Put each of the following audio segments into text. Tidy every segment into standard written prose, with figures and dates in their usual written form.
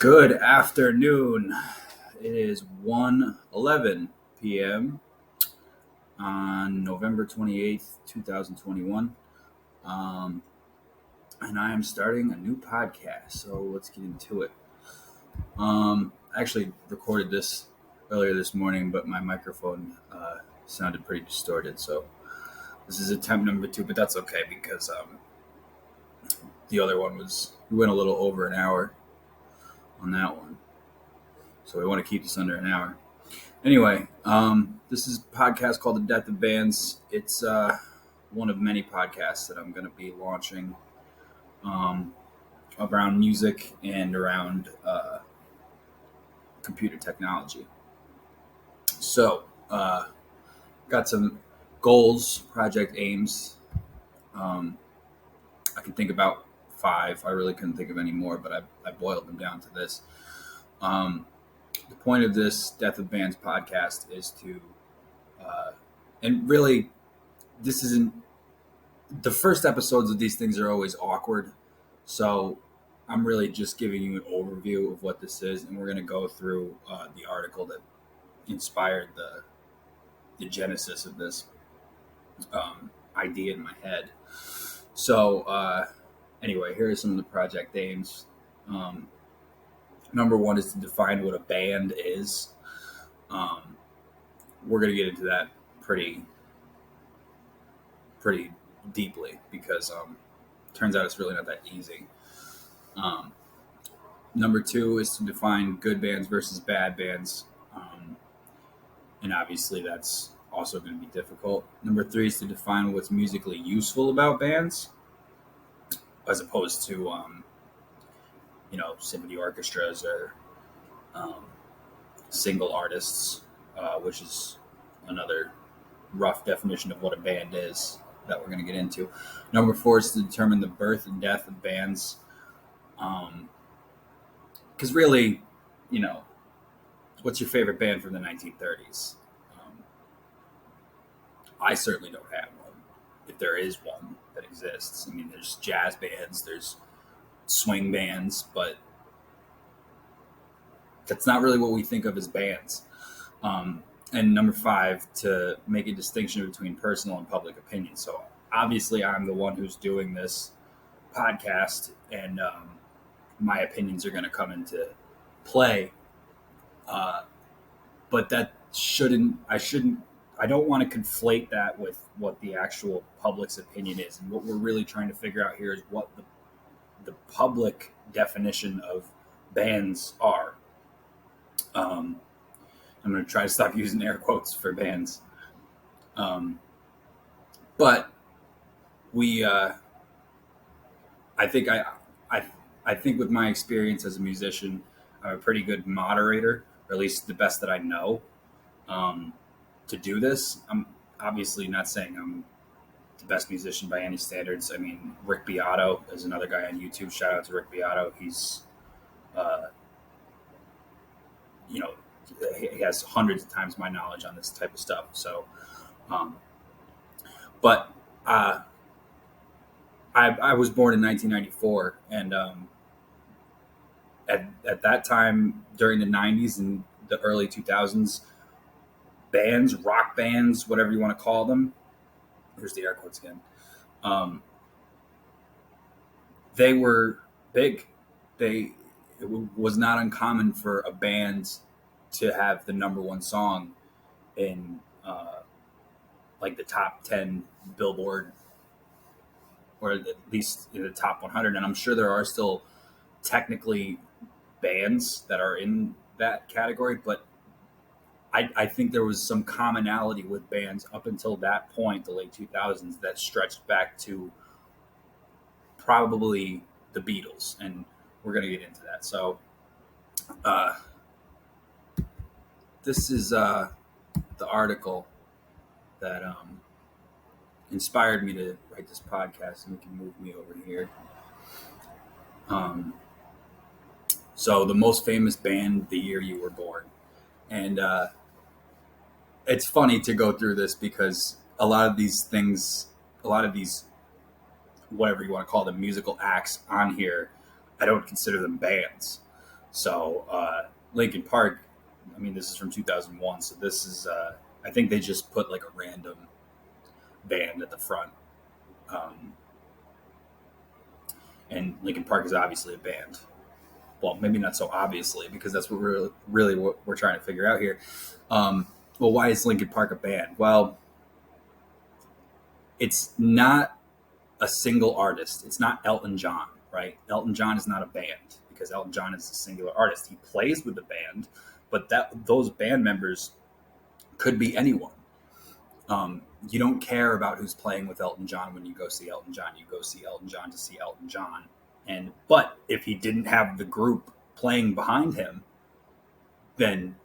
Good afternoon. It is 1:11 p.m. on November 28th, 2021. Um, and I am starting a new podcast, so let's get into it. I actually recorded this earlier this morning, but my microphone sounded pretty distorted, so this is attempt number 2, but that's okay because the other one we went a little over an hour on that one. So we want to keep this under an hour. Anyway, this is a podcast called The Death of Bands. It's one of many podcasts that I'm going to be launching around music and around computer technology. So, got some goals, project aims. I can think about 5. I really couldn't think of any more, but I boiled them down to this. The point of this Death of Bands podcast is to, and really, this isn't, the first episodes of these things are always awkward. So I'm really just giving you an overview of what this is. And we're going to go through the article that inspired the genesis of this idea in my head. So anyway, here are some of the project aims. Number 1 is to define what a band is. We're going to get into that pretty deeply because it turns out it's really not that easy. Number 2 is to define good bands versus bad bands. And obviously that's also going to be difficult. Number 3 is to define what's musically useful about bands as opposed to symphony orchestras or single artists, which is another rough definition of what a band is that we're going to get into. Number 4 is to determine the birth and death of bands. Because really, what's your favorite band from the 1930s? I certainly don't have one, if there is one that exists. I mean, there's jazz bands, there's swing bands, but that's not really what we think of as bands. And number 5, to make a distinction between personal and public opinion. So obviously I'm the one who's doing this podcast, and my opinions are going to come into play. But that I don't want to conflate that with what the actual public's opinion is. And what we're really trying to figure out here is what the public definition of bands are. I'm going to try to stop using air quotes for bands. But we, I think with my experience as a musician, I'm a pretty good moderator, or at least the best that I know, to do this. I'm obviously not saying I'm the best musician by any standards. I mean, Rick Beato is another guy on YouTube. Shout out to Rick Beato. He's, he has hundreds of times my knowledge on this type of stuff. So, but I was born in 1994, and at that time, during the 90s and the early 2000s, bands, rock bands, whatever you want to call them, here's the air quotes again, they were big. It was not uncommon for a band to have the number 1 song in like the top 10 Billboard, or at least in the top 100. And I'm sure there are still technically bands that are in that category, but I think there was some commonality with bands up until that point, the late 2000s, that stretched back to probably the Beatles. And we're going to get into that. So this is the article that inspired me to write this podcast, and we can move me over here. So the most famous band the year you were born. And it's funny to go through this because a lot of these, whatever you want to call them, musical acts on here, I don't consider them bands. So Linkin Park, I mean, this is from 2001, so this is I think they just put like a random band at the front. Um, and Linkin Park is obviously a band. Well, maybe not so obviously, because that's what really what we're trying to figure out here. Um, well, why is Linkin Park a band? Well, it's not a single artist. It's not Elton John, right? Elton John is not a band because Elton John is a singular artist. He plays with the band, but those band members could be anyone. You don't care about who's playing with Elton John when you go see Elton John. You go see Elton John to see Elton John. But if he didn't have the group playing behind him, then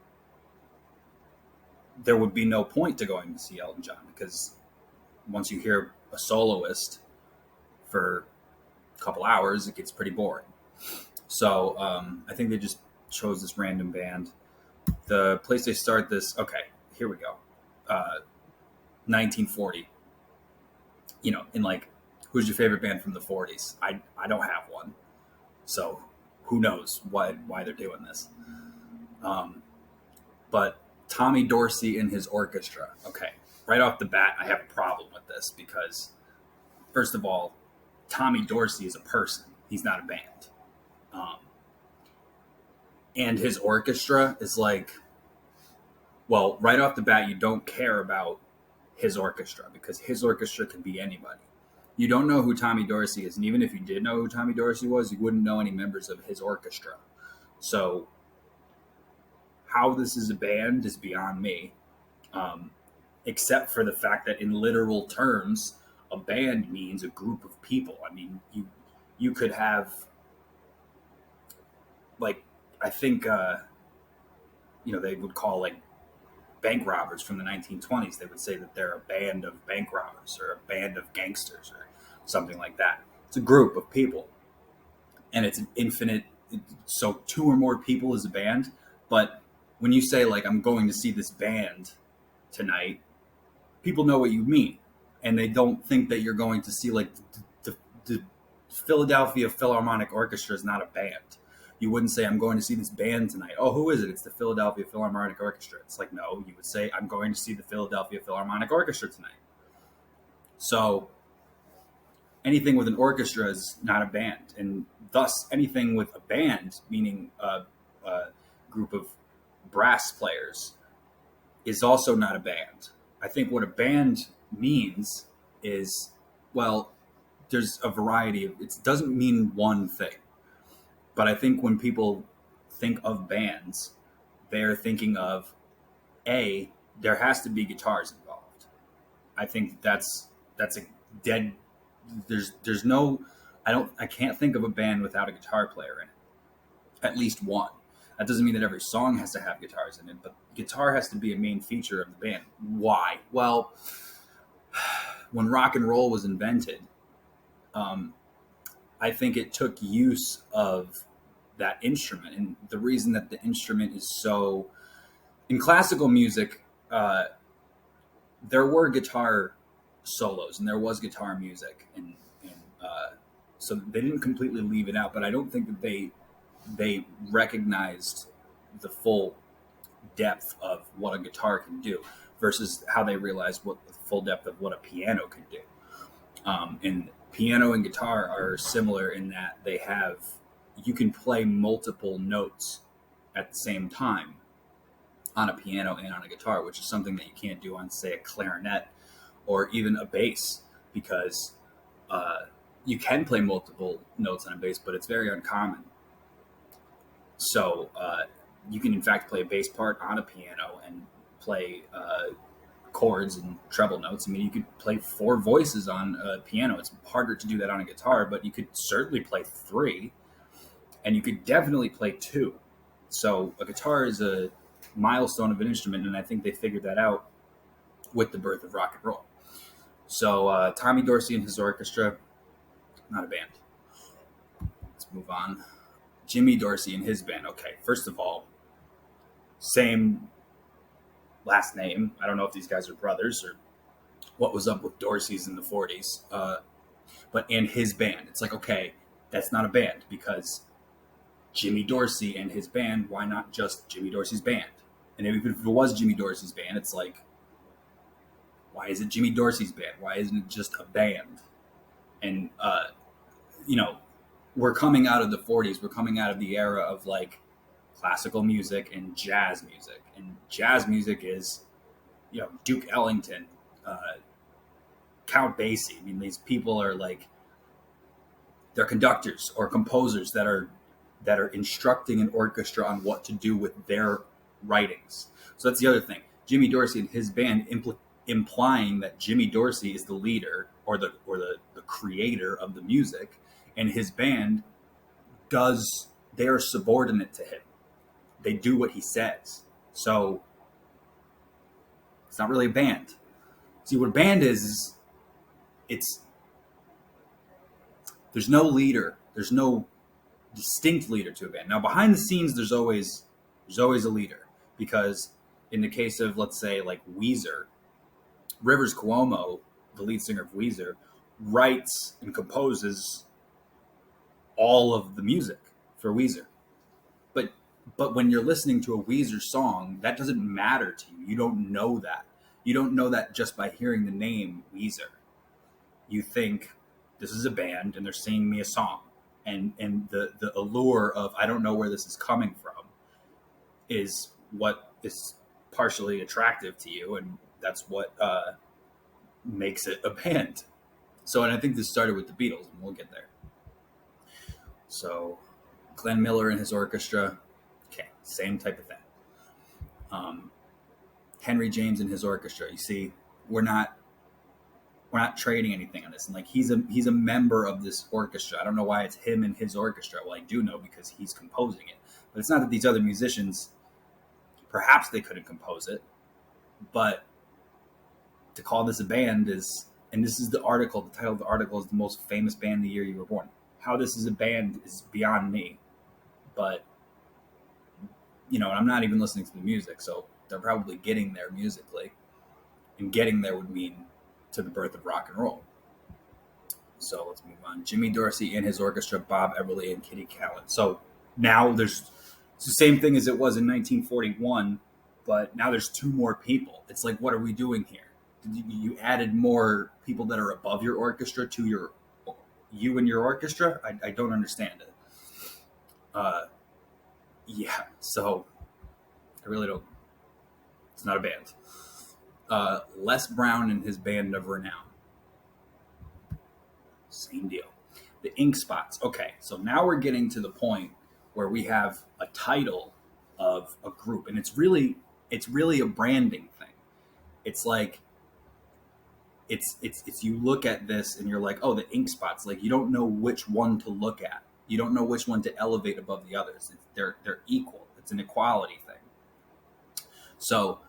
there would be no point to going to see Elton John, because once you hear a soloist for a couple hours, it gets pretty boring. So I think they just chose this random band. The place they start this, okay, here we go. 1940. In like, who's your favorite band from the 40s? I don't have one. So who knows why they're doing this. But Tommy Dorsey and his orchestra. Okay, right off the bat, I have a problem with this because, first of all, Tommy Dorsey is a person. He's not a band. And his orchestra is like, well, right off the bat, you don't care about his orchestra because his orchestra could be anybody. You don't know who Tommy Dorsey is, and even if you did know who Tommy Dorsey was, you wouldn't know any members of his orchestra. So how this is a band is beyond me, except for the fact that in literal terms, a band means a group of people. I mean, you could have, like, I think they would call like bank robbers from the 1920s. They would say that they're a band of bank robbers or a band of gangsters or something like that. It's a group of people, and it's an infinite. So two or more people is a band. But when you say like I'm going to see this band tonight, people know what you mean, and they don't think that you're going to see like the Philadelphia Philharmonic Orchestra is not a band. You wouldn't say, I'm going to see this band tonight. Oh, who is it? It's the Philadelphia Philharmonic Orchestra. It's like, no, you would say, I'm going to see the Philadelphia Philharmonic Orchestra tonight. So anything with an orchestra is not a band. And thus, anything with a band, meaning a group of brass players, is also not a band. I think what a band means is, well, there's a variety of, it doesn't mean one thing. But I think when people think of bands, they're thinking of, there has to be guitars involved. I think that's a dead. There's no. I can't think of a band without a guitar player in it. At least one. That doesn't mean that every song has to have guitars in it, but guitar has to be a main feature of the band. Why? Well, when rock and roll was invented, I think it took use of that instrument. And the reason that the instrument is so... In classical music, there were guitar solos and there was guitar music. And so they didn't completely leave it out, but I don't think that they recognized the full depth of what a guitar can do versus how they realized what the full depth of what a piano can do. And piano and guitar are similar in that you can play multiple notes at the same time on a piano and on a guitar, which is something that you can't do on, say, a clarinet or even a bass, because you can play multiple notes on a bass, but it's very uncommon. So you can, in fact, play a bass part on a piano and play chords and treble notes. I mean, you could play 4 voices on a piano. It's harder to do that on a guitar, but you could certainly play 3, and you could definitely play 2. So a guitar is a milestone of an instrument, and I think they figured that out with the birth of rock and roll. So Tommy Dorsey and his orchestra, not a band. Let's move on. Jimmy Dorsey and his band. Okay, first of all, same last name. I don't know if these guys are brothers or what was up with Dorsey's in the 40s. But in his band, it's like, okay, that's not a band because Jimmy Dorsey and his band, why not just Jimmy Dorsey's band? And if it was Jimmy Dorsey's band, it's like, why is it Jimmy Dorsey's band? Why isn't it just a band? And, you know, we're coming out of the 40s. We're coming out of the era of like classical music and jazz music. And jazz music is, you know, Duke Ellington, Count Basie. I mean, these people are like, they're conductors or composers that are instructing an orchestra on what to do with their writings. So that's the other thing. Jimmy Dorsey and his band implying that Jimmy Dorsey is the leader or the creator of the music, and his band they are subordinate to him. They do what he says. So it's not really a band. See, what a band is there's no leader. There's no distinct leader to a band. Now, behind the scenes, there's always a leader, because in the case of, let's say, like Weezer, Rivers Cuomo, the lead singer of Weezer, writes and composes all of the music for Weezer. But when you're listening to a Weezer song, that doesn't matter to you. You don't know that. You don't know that just by hearing the name Weezer. You think, this is a band and they're singing me a song. And the allure of, I don't know where this is coming from, is what is partially attractive to you. And that's what makes it a band. So, and I think this started with the Beatles, and we'll get there. So, Glenn Miller and his orchestra, okay, same type of thing. Henry James and his orchestra, you see, we're not trading anything on this. And like, he's a member of this orchestra. I don't know why it's him and his orchestra. Well, I do know, because he's composing it. But it's not that these other musicians, perhaps they couldn't compose it, but to call this a band is, and this is the title of the article is the most famous band the year you were born. How this is a band is beyond me. But, you know, I'm not even listening to the music, so they're probably getting there musically. And getting there would mean to the birth of rock and roll. So let's move on. Jimmy Dorsey and his orchestra, Bob Everly and Kitty Callan. So now it's the same thing as it was in 1941, but now there's two more people. It's like, what are we doing here? You added more people that are above your orchestra to you and your orchestra? I don't understand it. Yeah, so I really don't. It's not a band. Les Brown and his band of renown. Same deal. The Ink Spots. Okay, so now we're getting to the point where we have a title of a group, and it's really a branding thing. It's like it's you look at this and you're like, oh, the Ink Spots. Like, you don't know which one to look at. You don't know which one to elevate above the others. They're equal. It's an equality thing. So,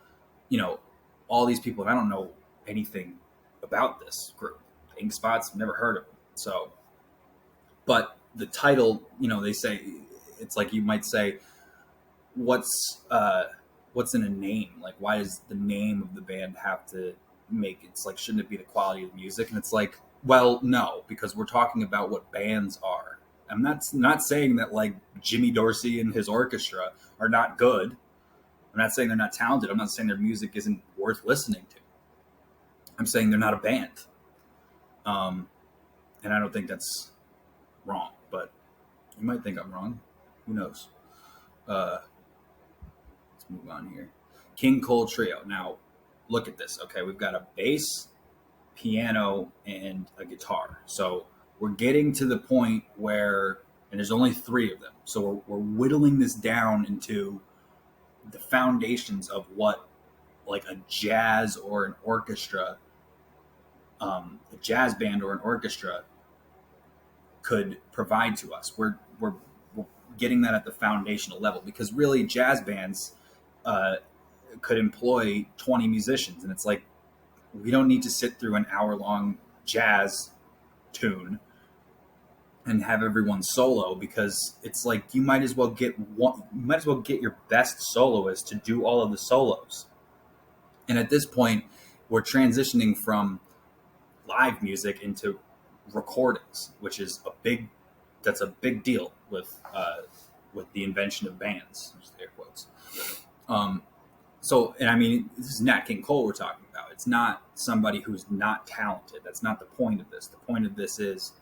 you know, all these people, and I don't know anything about this group. The Ink Spots, never heard of them. So, but the title, you know, they say, it's like you might say, what's in a name? Like, why does the name of the band have to make it's like, shouldn't it be the quality of the music? And it's like, well, no, because we're talking about what bands are. I'm not saying that like Jimmy Dorsey and his orchestra are not good. I'm not saying they're not talented. I'm not saying their music isn't worth listening to. I'm saying they're not a band. And I don't think that's wrong, but you might think I'm wrong. Who knows? Let's move on here. King Cole Trio. Now, look at this. Okay, we've got a bass, piano, and a guitar. So we're getting to the point where, and there's only 3 of them. So we're whittling this down into the foundations of what like a jazz or an orchestra, a jazz band or an orchestra could provide to us. We're getting that at the foundational level, because really jazz bands could employ 20 musicians, and it's like, we don't need to sit through an hour-long jazz tune and have everyone solo, because it's like you might as well get your best soloist to do all of the solos. And at this point, we're transitioning from live music into recordings, which is a big deal with with the invention of bands. Air quotes. So, and I mean, this is Nat King Cole we're talking about. It's not somebody who's not talented. That's not the point of this. The point of this is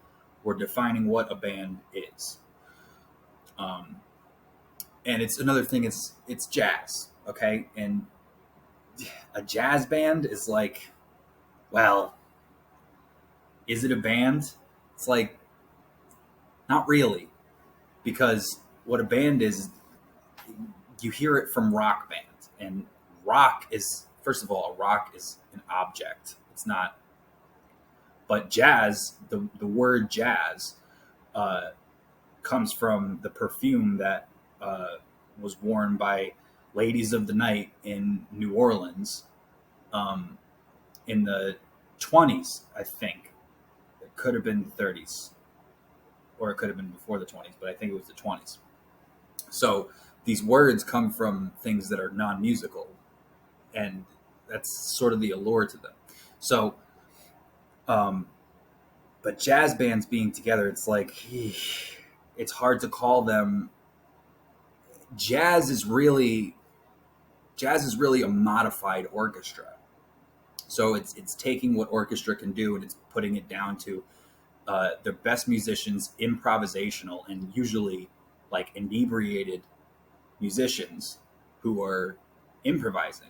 we're defining what a band is. And it's another thing. It's jazz, okay? And a jazz band is like, well, is it a band? It's like, not really, because what a band is, you hear it from rock bands, and rock is, first of all, rock is an object. It's not, but jazz, the word jazz comes from the perfume that was worn by ladies of the night in New Orleans in the 20s, I think. It could have been the 30s, or it could have been before the 20s, but I think it was the 20s. So these words come from things that are non-musical, and that's sort of the allure to them. So, but jazz bands being together, it's like, it's hard to call them. Jazz is really a modified orchestra. So it's taking what orchestra can do and it's putting it down to the best musicians, improvisational, and usually like inebriated musicians who are improvising.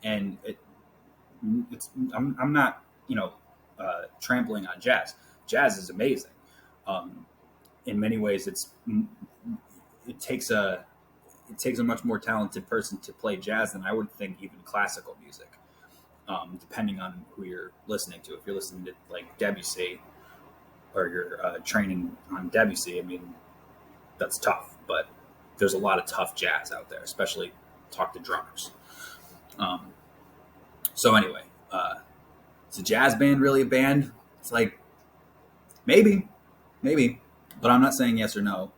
And I'm not trampling on jazz. Jazz is amazing. In many ways, it takes a much more talented person to play jazz than I would think even classical music. Depending on who you're listening to. If you're listening to like Debussy, or you're training on Debussy, I mean, that's tough. But there's a lot of tough jazz out there, especially talk to drummers. So anyway, is a jazz band really a band? It's like, maybe, but I'm not saying yes or no.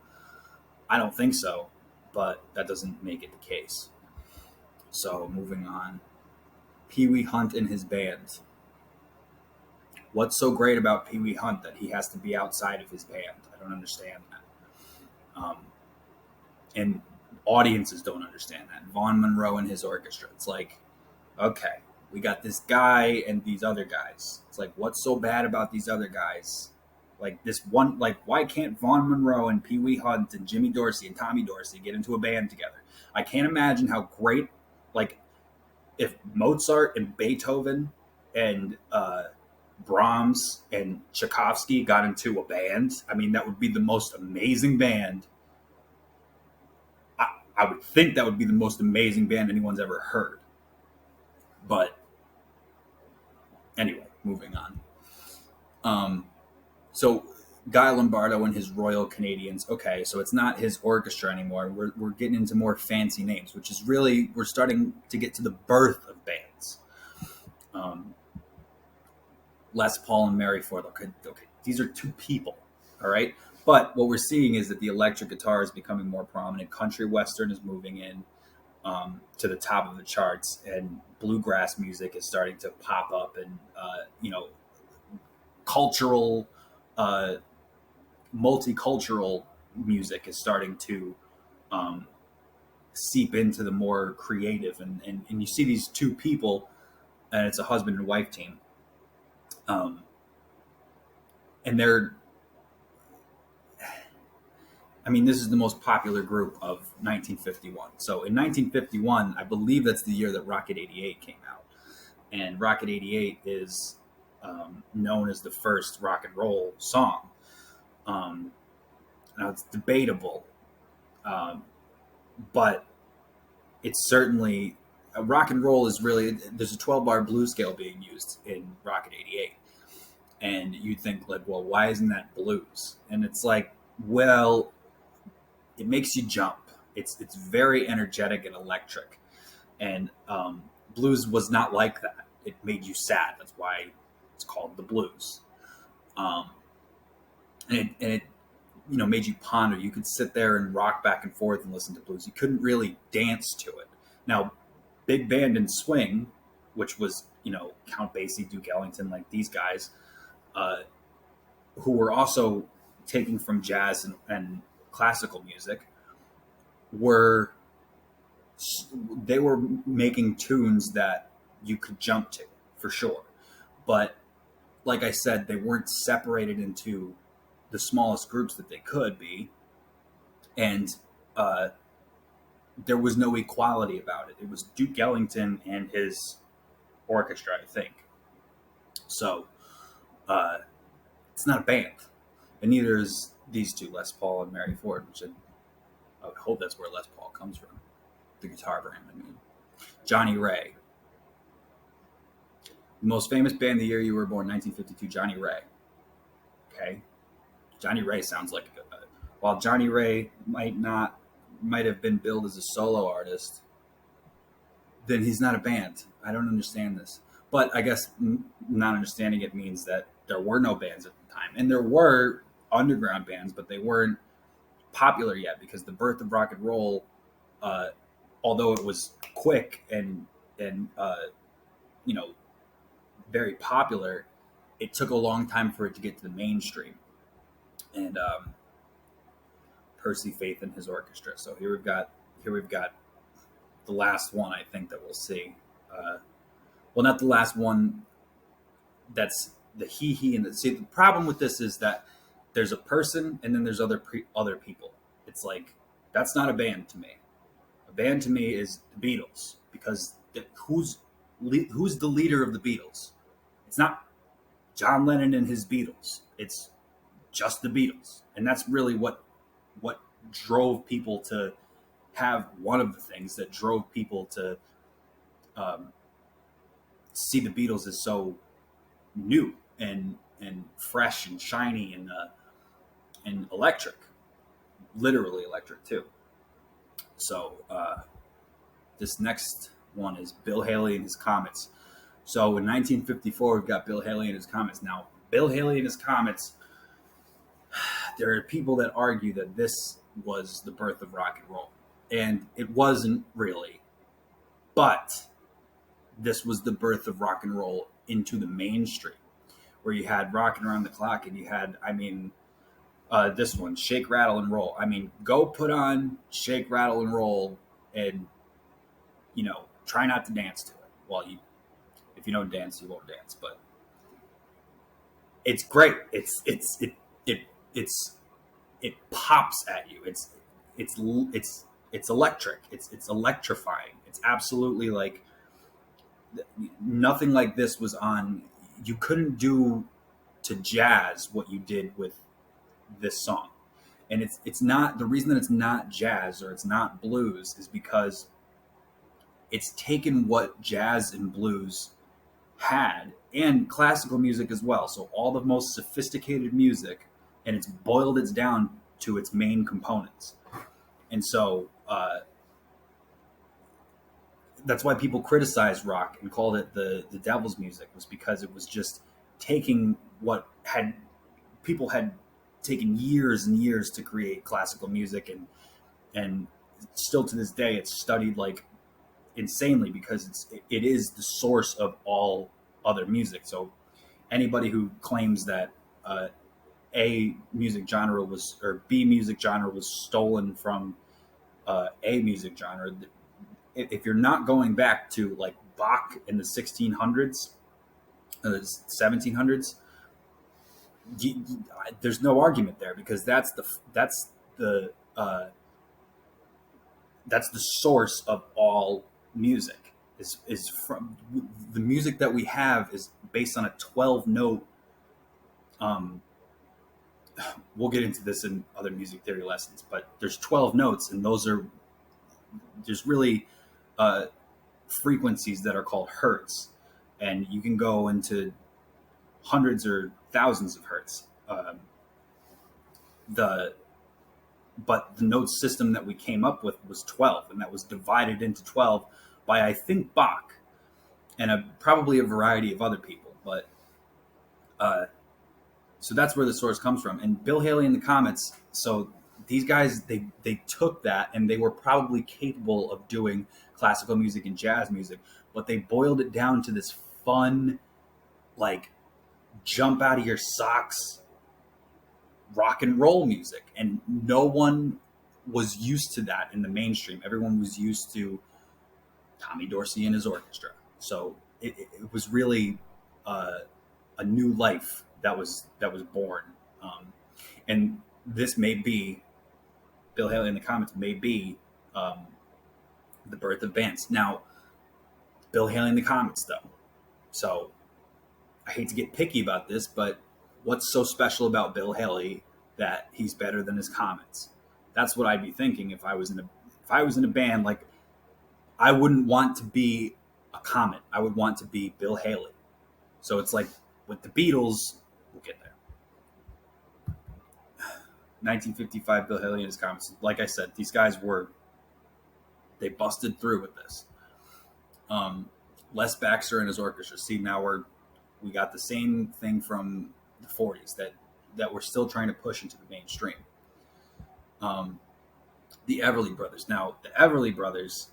I don't think so, but that doesn't make it the case. So moving on. Pee Wee Hunt and his band. What's so great about Pee Wee Hunt that he has to be outside of his band? I don't understand that. And audiences don't understand that. Vaughn Monroe and his orchestra. It's like, okay, we got this guy and these other guys. It's like, what's so bad about these other guys? Like this one, like, why can't Vaughn Monroe and Pee Wee Hunt and Jimmy Dorsey and Tommy Dorsey get into a band together? I can't imagine how great, like, if Mozart and Beethoven and Brahms and Tchaikovsky got into a band, I mean, that would be the most amazing band. I would think that would be the most amazing band anyone's ever heard. But anyway, moving on. So Guy Lombardo and his Royal Canadians. Okay, so it's not his orchestra anymore. We're getting into more fancy names, which is really, we're starting to get to the birth of bands. Les Paul and Mary Ford. Okay, these are two people, all right? But what we're seeing is that the electric guitar is becoming more prominent. Country Western is moving in to the top of the charts, and bluegrass music is starting to pop up, and cultural, multicultural music is starting to seep into the more creative, and you see these two people, and it's a husband and wife team, and they're, I mean, this is the most popular group of 1951. So in 1951, I believe that's the year that Rocket 88 came out. And Rocket 88 is known as the first rock and roll song. Now, it's debatable, but it's certainly, rock and roll is really, there's a 12-bar blues scale being used in Rocket 88. And you'd think, like, well, why isn't that blues? And it's like, well, it makes you jump. It's very energetic and electric. And blues was not like that. It made you sad. That's why it's called the blues. And it made you ponder. You could sit there and rock back and forth and listen to blues. You couldn't really dance to it. Now, big band and swing, which was, Count Basie, Duke Ellington, like these guys, who were also taking from jazz and classical music, were they were making tunes that you could jump to for sure. But like I said, they weren't separated into the smallest groups that they could be, and uh, there was no equality about it. It was Duke Ellington and his orchestra, I think. So uh, it's not a band, and neither is these two, Les Paul and Mary Ford, which I would hope that's where Les Paul comes from, the guitar brand. I mean, Johnny Ray, the most famous band the year you were born, 1952, Johnny Ray. Okay, Johnny Ray sounds like while Johnny Ray might have been billed as a solo artist, then he's not a band. I don't understand this. But I guess not understanding it means that there were no bands at the time. And there were underground bands, but they weren't popular yet because the birth of rock and roll, uh, although it was quick and you know, very popular, it took a long time for it to get to the mainstream. And Percy Faith and his orchestra. So here we've got the last one I think that we'll see. Well, not the last one. That's the he and the see. The problem with this is that there's a person and then there's other people. It's like that's not a band to me. A band to me is the Beatles because who's the leader of the Beatles? It's not John Lennon and his Beatles. It's just the Beatles, and that's really what drove people to have one of the things that drove people to um, see the Beatles as so new and fresh and shiny and electric, literally electric too. So this next one is Bill Haley and his Comets. So in 1954, we've got Bill Haley and his Comets. Now, Bill Haley and his Comets, there are people that argue that this was the birth of rock and roll. And it wasn't really. But this was the birth of rock and roll into the mainstream, where you had Rockin' Around the Clock and you had, this one, Shake, Rattle, and Roll. I mean, go put on Shake, Rattle, and Roll and, try not to dance to it. Well, if you don't dance, you won't dance. But it's great. It pops at you. It's electric. It's electrifying. It's absolutely like nothing like this was on. You couldn't do to jazz what you did with this song. And it's not, the reason that it's not jazz or it's not blues is because it's taken what jazz and blues had and classical music as well. So all the most sophisticated music, and it's boiled it down to its main components. And so that's why people criticized rock and called it the devil's music, was because it was just taking what people had taken years and years to create classical music, and still to this day it's studied like insanely because it is the source of all other music. So anybody who claims that A music genre was, or B music genre was stolen from A music genre, if you're not going back to like Bach in the 1600s, 1700s, there's no argument there, because that's the source of all music. Is from the music that we have is based on a 12 note. We'll get into this in other music theory lessons, but there's 12 notes, and there's really frequencies that are called hertz, and you can go into hundreds or thousands of hertz. But the note system that we came up with was 12, and that was divided into 12 by, I think, Bach and probably a variety of other people. But so that's where the source comes from. And Bill Haley and the Comets, so these guys, they took that, and they were probably capable of doing classical music and jazz music, but they boiled it down to this fun, like, jump out of your socks rock and roll music. And no one was used to that in the mainstream. Everyone was used to Tommy Dorsey and his orchestra. So it was really a new life that was born. And this may be Bill Haley in the Comets may be um, the birth of bands. Now, Bill Haley in the Comets, though. So I hate to get picky about this, but what's so special about Bill Haley that he's better than his Comets? That's what I'd be thinking if I was in a band. Like, I wouldn't want to be a Comet. I would want to be Bill Haley. So it's like with the Beatles, we'll get there. 1955, Bill Haley and his Comets. Like I said, these guys they busted through with this. Les Baxter and his orchestra. See, now we got the same thing from the 40s that we're still trying to push into the mainstream. The Everly Brothers. Now, the Everly Brothers,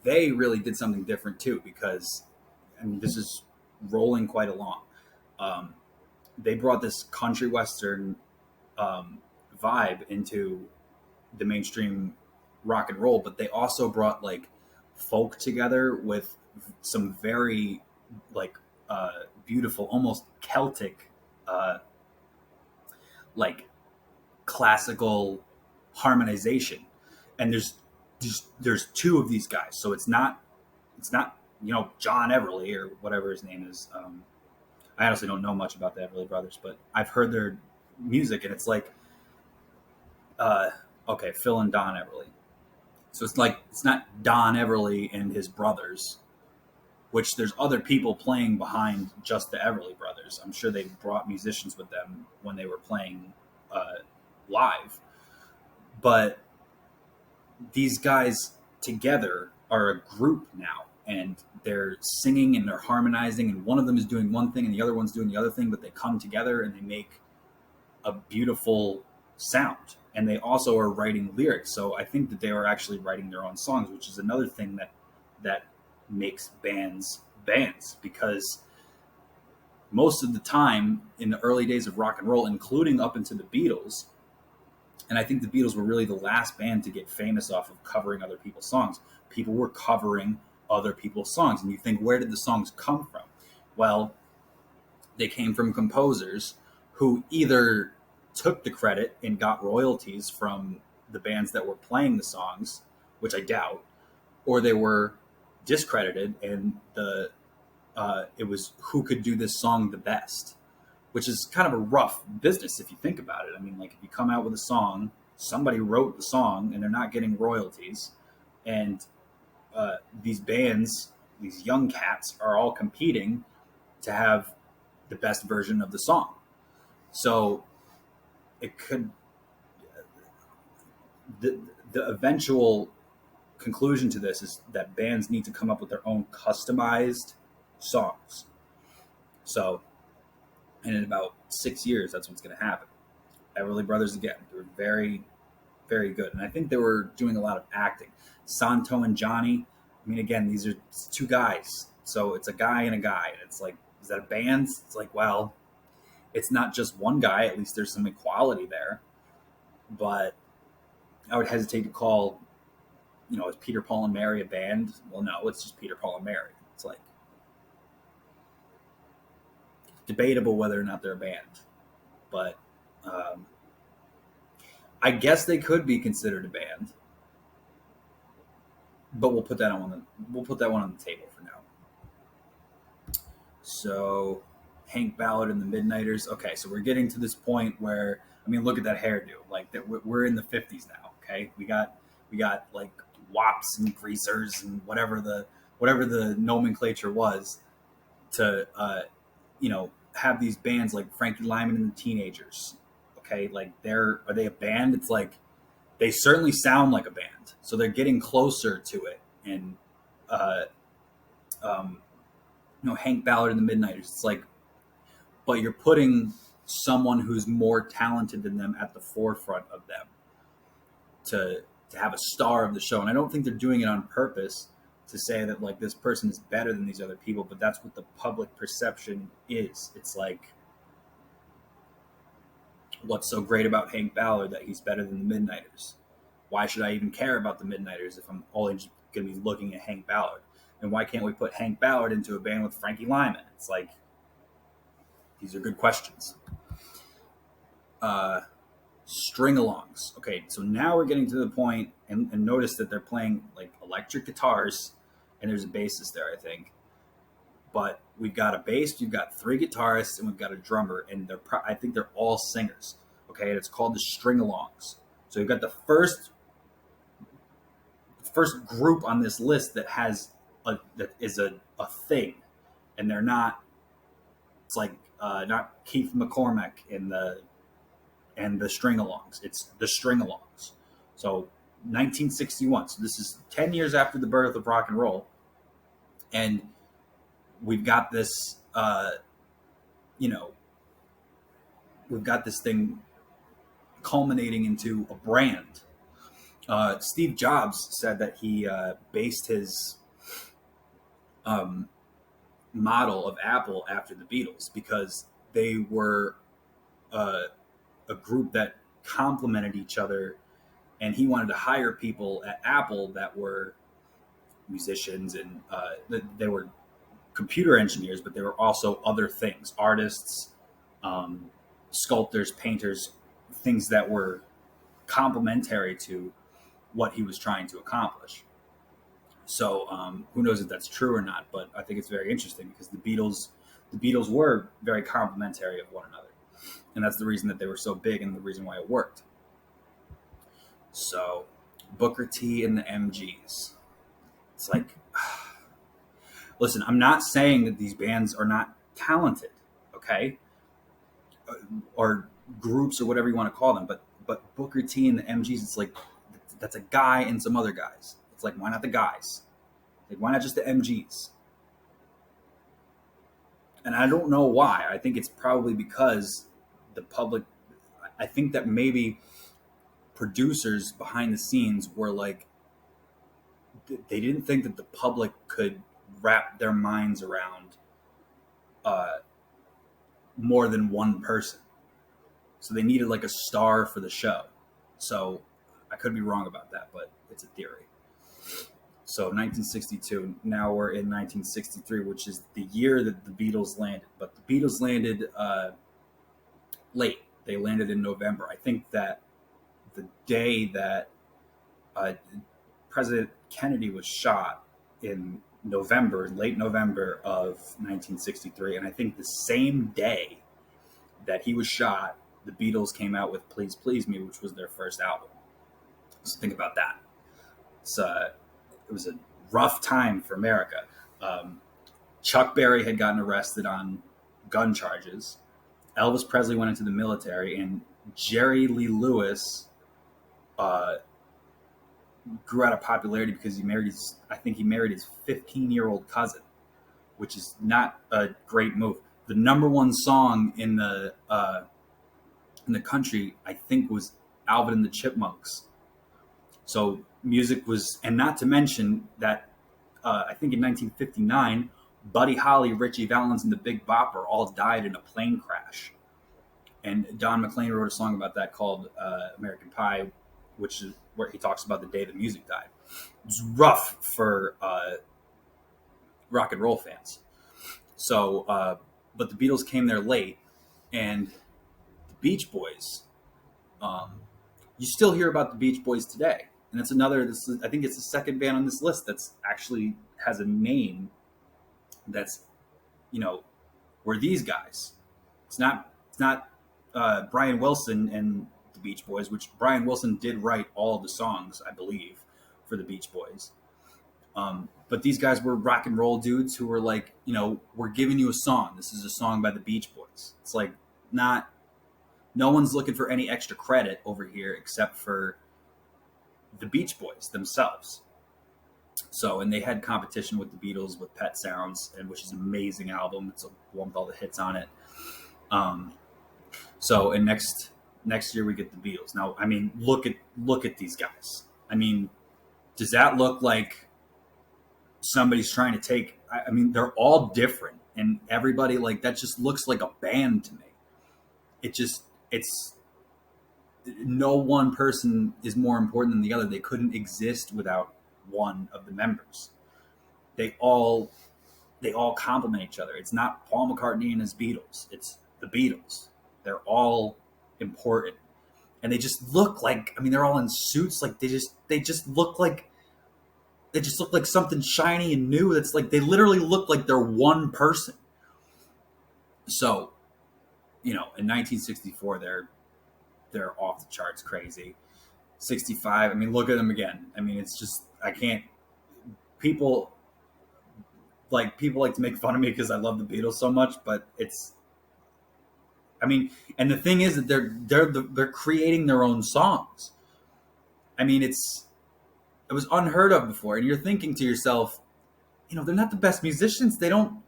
they really did something different too, because this is rolling quite along. They brought this country western vibe into the mainstream rock and roll, but they also brought like folk together with some very like beautiful, almost Celtic, like classical harmonization. And there's two of these guys, so it's not John Everly or whatever his name is. I honestly don't know much about the Everly Brothers, but I've heard their music, and it's like okay, Phil and Don Everly. So it's not Don Everly and his brothers, which there's other people playing behind just the Everly Brothers. I'm sure they brought musicians with them when they were playing live. But these guys together are a group now, and they're singing and they're harmonizing, and one of them is doing one thing and the other one's doing the other thing, but they come together and they make a beautiful sound. And they also are writing lyrics. So I think that they are actually writing their own songs, which is another thing that makes bands, because most of the time in the early days of rock and roll, including up into the Beatles, and I think the Beatles were really the last band to get famous off of covering other people's songs. People were covering other people's songs. And you think, where did the songs come from? Well, they came from composers who either took the credit and got royalties from the bands that were playing the songs, which I doubt, or they were discredited, and it was who could do this song the best, which is kind of a rough business if you think about it. I mean, like, if you come out with a song, somebody wrote the song and they're not getting royalties, and these bands, these young cats, are all competing to have the best version of the song. So it could, the eventual conclusion to this is that bands need to come up with their own customized songs. So, and in about 6 years, that's what's going to happen. Everly Brothers, again, they were very, very good. And I think they were doing a lot of acting. Santo and Johnny, I mean, again, these are two guys. So it's a guy and a guy. And it's like, is that a band? It's like, well, it's not just one guy. At least there's some equality there. But I would hesitate to call, is Peter, Paul, and Mary a band? Well, no, it's just Peter, Paul, and Mary. It's like debatable whether or not they're a band. But I guess they could be considered a band. But we'll put that one on the table for now. So Hank Ballard and the Midnighters. Okay, so we're getting to this point where, I mean, look at that hairdo. Like, that we're in the 50s now. Okay, we got like wops and greasers and whatever the nomenclature was to have these bands like Frankie Lyman and the Teenagers. Okay, like are they a band? It's like they certainly sound like a band, so they're getting closer to it. And Hank Ballard and the Midnighters. It's like, but you're putting someone who's more talented than them at the forefront of them to have a star of the show. And I don't think they're doing it on purpose to say that like this person is better than these other people, but that's what the public perception is. It's like, what's so great about Hank Ballard that he's better than the Midnighters? why should I even care about the Midnighters if I'm only just going to be looking at Hank Ballard? And why can't we put Hank Ballard into a band with Frankie Lyman? It's like, these are good questions. String-alongs. Okay, so now we're getting to the point, and notice that they're playing like electric guitars, and there's a bassist there, I think. But we've got a bass, we've got 3 guitarists, and we've got a drummer, and I think they're all singers. Okay, and it's called the string-alongs. So you've got the first group on this list that is a thing, and they're not. It's like not Keith McCormack and the string-alongs. It's the string-alongs. So 1961. So this is 10 years after the birth of rock and roll, and we've got this. We've got this thing culminating into a brand. Steve Jobs said that he based his model of Apple after the Beatles because they were a group that complemented each other, and he wanted to hire people at Apple that were musicians, and they were computer engineers, but they were also other things, artists, sculptors, painters, things that were complementary to what he was trying to accomplish. So who knows if that's true or not, but I think it's very interesting because the Beatles were very complementary of one another. And that's the reason that they were so big and the reason why it worked. So Booker T and the MGs. It's like, listen, I'm not saying that these bands are not talented, okay? Or groups or whatever you want to call them, but Booker T and the MGs, it's like, that's a guy and some other guys. It's like, why not the guys? Like, why not just the MGs? And I don't know why. I think it's probably because the public, I think that maybe producers behind the scenes were like, they didn't think that the public could wrap their minds around more than one person. So they needed like a star for the show. So I could be wrong about that, but it's a theory. So 1962, now we're in 1963, which is the year that the Beatles landed. But the Beatles landed late. They landed in November. I think that the day that President Kennedy was shot in November, late November of 1963, and I think the same day that he was shot, the Beatles came out with Please Please Me, which was their first album. So think about that. It was a rough time for America. Chuck Berry had gotten arrested on gun charges. Elvis Presley went into the military, and Jerry Lee Lewis grew out of popularity because he married his 15-year-old cousin, which is not a great move. The number one song in the country, I think, was Alvin and the Chipmunks. So music was, and not to mention that I think in 1959, Buddy Holly, Richie Valens, and the Big Bopper all died in a plane crash. And Don McLean wrote a song about that called American Pie, which is where he talks about the day the music died. It was rough for rock and roll fans. So, but the Beatles came there late, and the Beach Boys, you still hear about the Beach Boys today. And it's I think it's the second band on this list that's actually has a name that's, were these guys. It's not Brian Wilson and the Beach Boys, which Brian Wilson did write all the songs, I believe, for the Beach Boys. But these guys were rock and roll dudes who were like, we're giving you a song. This is a song by the Beach Boys. It's like no one's looking for any extra credit over here except for the Beach Boys themselves. So, and they had competition with the Beatles with Pet Sounds, which is an amazing album. It's one with all the hits on it. So, and next year we get the Beatles. Now, I mean, look at these guys. I mean, does that look like somebody's trying to take? I mean, they're all different, and everybody, like, that just looks like a band to me. It's no one person is more important than the other. They couldn't exist without one of the members. They all complement each other. It's not Paul McCartney and his Beatles. It's the Beatles. They're all important, and they just look like. I mean, they're all in suits. Like they just look like something shiny and new. That's like they literally look like they're one person. So, in 1964, they're off the charts crazy. 65. I mean, look at them again. I mean, it's just I can't. People like to make fun of me because I love the Beatles so much, but it's. I mean, and the thing is that they're creating their own songs. I mean, it was unheard of before, and you're thinking to yourself, they're not the best musicians. None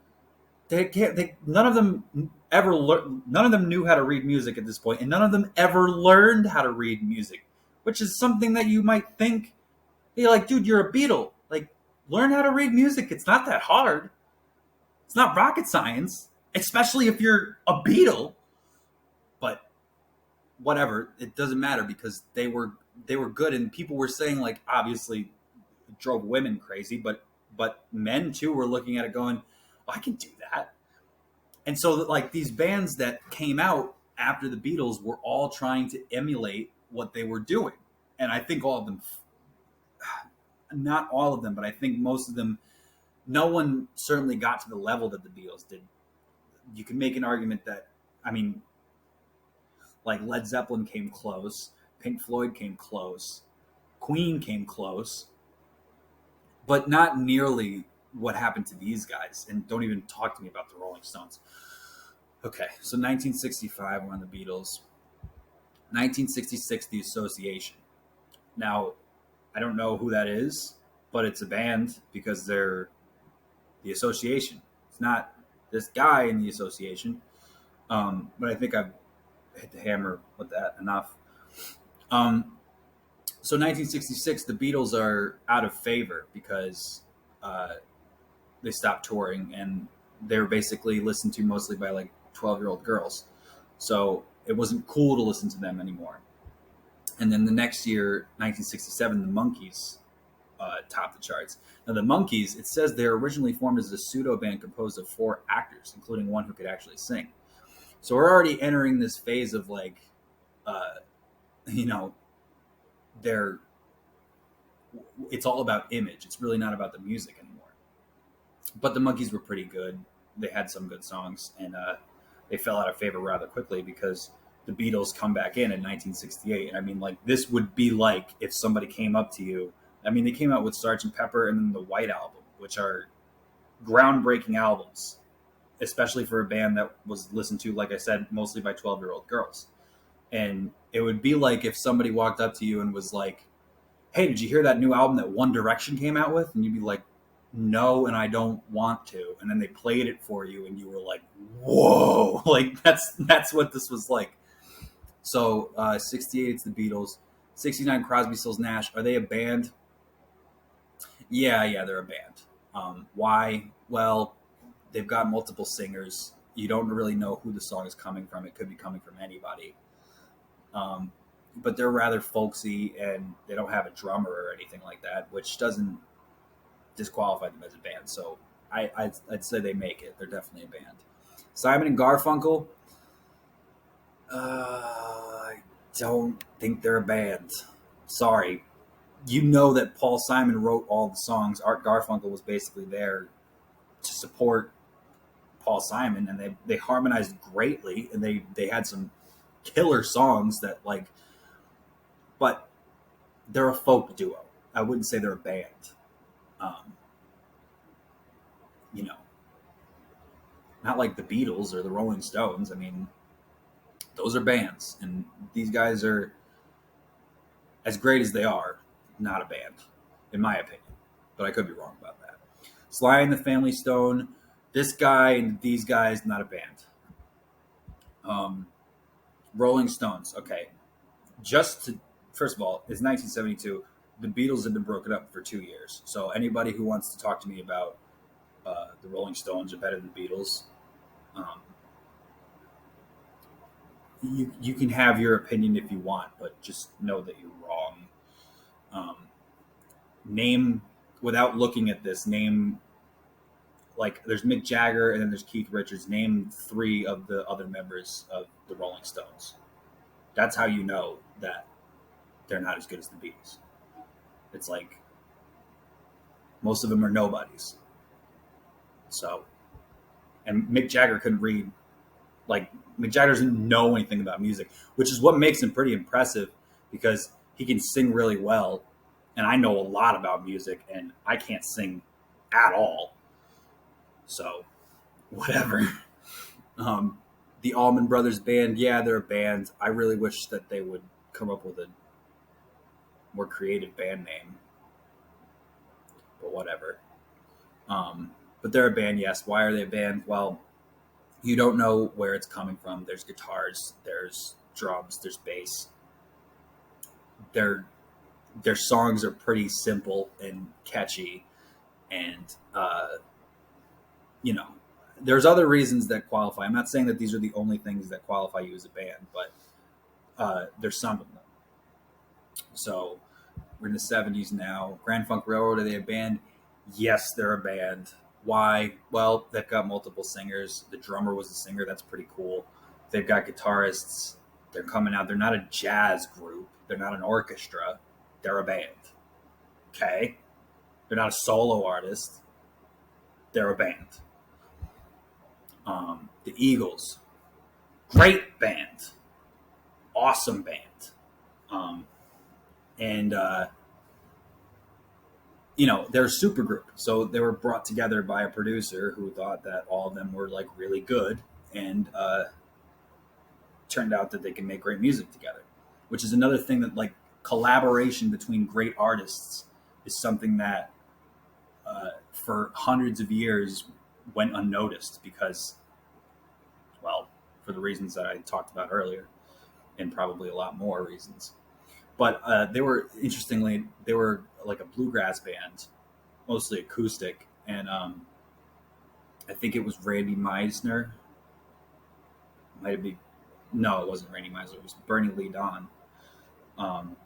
of them none of them knew how to read music at this point, and none of them ever learned how to read music, which is something that you might think, hey, like, dude, you're a Beatle. Like, learn how to read music. It's not that hard. It's not rocket science, especially if you're a Beatle. But whatever, it doesn't matter because they were good, and people were saying, like, obviously it drove women crazy, but men too were looking at it going, oh, I can do that. And so like these bands that came out after the Beatles were all trying to emulate what they were doing. And I think all of them, not all of them, but I think most of them, no one certainly got to the level that the Beatles did. You can make an argument that, I mean, like Led Zeppelin came close, Pink Floyd came close, Queen came close, but not nearly what happened to these guys. And don't even talk to me about the Rolling Stones. Okay, so 1965, we're on the Beatles. 1966, The Association. Now, I don't know who that is, but it's a band because they're The Association. It's not this guy in The Association, but I think I've hit the hammer with that enough. So 1966, the Beatles are out of favor because they stopped touring, and they were basically listened to mostly by like 12-year-old girls. So it wasn't cool to listen to them anymore. And then the next year, 1967, the Monkees topped the charts. Now the Monkees, it says they were originally formed as a pseudo band composed of 4 actors, including one who could actually sing. So we're already entering this phase of like, it's all about image. It's really not about the music anymore. But the Monkees were pretty good. They had some good songs, and they fell out of favor rather quickly because the Beatles come back in 1968. And I mean, like, this would be like if somebody came up to you. I mean, they came out with Sgt. Pepper and then the White Album, which are groundbreaking albums, especially for a band that was listened to, like I said, mostly by 12-year-old girls. And it would be like if somebody walked up to you and was like, hey, did you hear that new album that One Direction came out with? And you'd be like, no, and I don't want to. And then they played it for you, and you were like, whoa. Like, that's what this was like. So 68, it's the Beatles. 69, Crosby, Stills, Nash. Are they a band? Yeah, they're a band. Why? Well, they've got multiple singers. You don't really know who the song is coming from. It could be coming from anybody. But they're rather folksy, and they don't have a drummer or anything like that, which doesn't disqualify them as a band. So I'd say they make it. They're definitely a band. Simon and Garfunkel, I don't think they're a band. Sorry. You know that Paul Simon wrote all the songs. Art Garfunkel was basically there to support Paul Simon, and they harmonized greatly, and they had some killer songs that, like, but they're a folk duo. I wouldn't say they're a band. Not like the Beatles or the Rolling Stones. I mean, those are bands, and these guys are, as great as they are, not a band, in my opinion. But I could be wrong about that. Sly and the Family Stone, this guy and these guys, not a band. Rolling Stones, okay. First of all, it's 1972. The Beatles have been broken up for 2 years. So anybody who wants to talk to me about the Rolling Stones are better than the Beatles, you can have your opinion if you want, but just know that you're wrong. Um, name without looking at this. Name like there's Mick Jagger and then there's Keith Richards. Name three of the other members of the Rolling Stones. That's how you know that they're not as good as the Beatles. It's like most of them are nobodies. So, and Mick Jagger couldn't read. Like Mick Jagger doesn't know anything about music, which is what makes him pretty impressive because he can sing really well, and I know a lot about music, and I can't sing at all. So, whatever. Um, the Allman Brothers Band, yeah, they're a band. I really wish that they would come up with a more creative band name, but whatever. But they're a band, yes. Why are they a band? Well, you don't know where it's coming from. There's guitars, there's drums, there's bass. Their their songs are pretty simple and catchy, and you know, there's other reasons that qualify. I'm not saying that these are the only things that qualify you as a band, but there's some of them. So we're in the '70s now. Grand Funk Railroad, are they a band? Yes, they're a band. Why? Well, they've got multiple singers. The drummer was a singer. That's pretty cool. They've got guitarists. They're coming out. They're not a jazz group. They're not an orchestra. They're a band. Okay? They're not a solo artist. They're a band. The Eagles. Great band. Awesome band. Um, and they're a super group. So they were brought together by a producer who thought that all of them were like really good, and turned out that they can make great music together, which is another thing that like collaboration between great artists is something that for hundreds of years went unnoticed because, well, for the reasons that I talked about earlier, and probably a lot more reasons. But they were like a bluegrass band, mostly acoustic, and I think it was Randy Meisner. Might be, no, it wasn't Randy Meisner. It was Bernie Lee Don, um,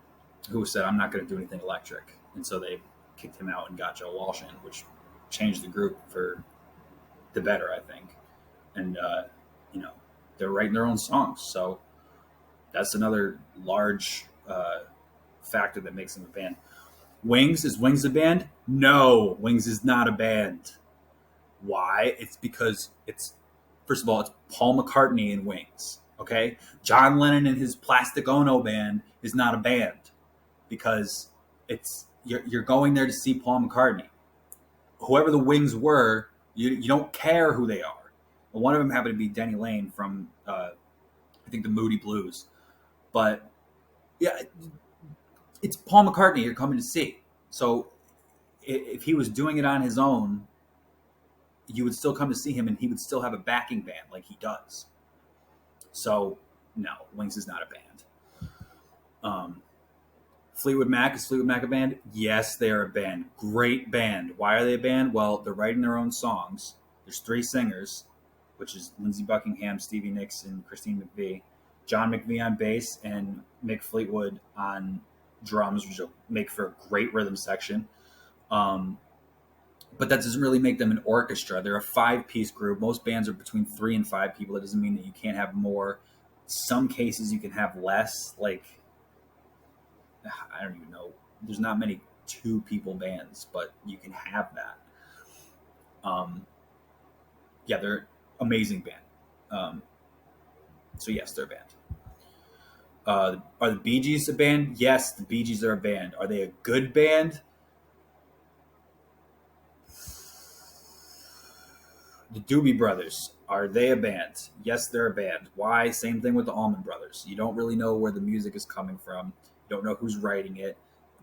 who said, "I'm not going to do anything electric," and so they kicked him out and got Joe Walsh in, which changed the group for the better, I think. And you know, they're writing their own songs, so that's another large factor that makes them a band. Wings, is Wings a band? No, Wings is not a band. Why? It's because it's, first of all, it's Paul McCartney and Wings. Okay, John Lennon and his Plastic Ono band is not a band because it's you're going there to see Paul McCartney. Whoever the Wings were, you don't care who they are. Well, one of them happened to be Denny Lane from I think the Moody Blues, but yeah, it's Paul McCartney you're coming to see. So if he was doing it on his own, you would still come to see him, and he would still have a backing band like he does. So no, Wings is not a band. Fleetwood Mac, is Fleetwood Mac a band? Yes, they are a band. Great band. Why are they a band? Well, they're writing their own songs. There's three singers, which is Lindsey Buckingham, Stevie Nicks, and Christine McVie. John McVie on bass and Mick Fleetwood on drums, which will make for a great rhythm section. But that doesn't really make them an orchestra. They're a 5-piece group. Most bands are between 3 and 5 people. That doesn't mean that you can't have more. Some cases you can have less. Like, I don't even know. There's not many 2-people bands, but you can have that. Yeah, they're an amazing band. So yes, they're a band. Are the Bee Gees a band? Yes, the Bee Gees are a band. Are they a good band? The Doobie Brothers, are they a band? Yes, they're a band. Why? Same thing with the Allman Brothers. You don't really know where the music is coming from. You don't know who's writing it.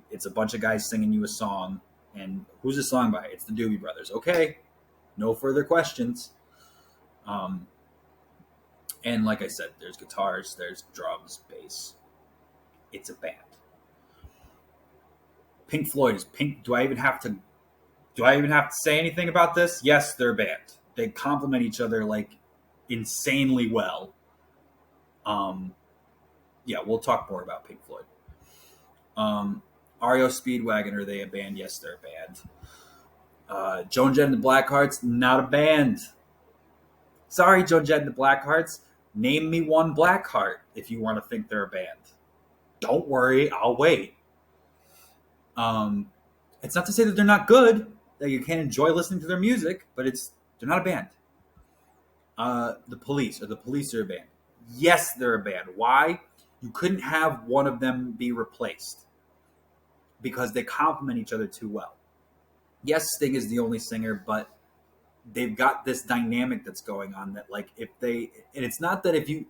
It's a bunch of guys singing you a song. And who's the song by? It's the Doobie Brothers. Okay, no further questions. And like I said, there's guitars, there's drums, bass. It's a band. Pink Floyd is Pink. Do I even have to say anything about this? Yes, they're a band. They complement each other like insanely well. Um, yeah, we'll talk more about Pink Floyd. REO Speedwagon, are they a band? Yes, they're a band. Joan Jett and the Blackhearts, not a band. Sorry, Joan Jett and the Blackhearts. Name me one Blackheart if you want to think they're a band. Don't worry, I'll wait. Um, it's not to say that they're not good, that you can't enjoy listening to their music, but they're not a band. The Police are a band. Yes, they're a band. Why? You couldn't have one of them be replaced because they complement each other too well. Yes, Sting is the only singer, but they've got this dynamic that's going on that, like, if they, and it's not that if you,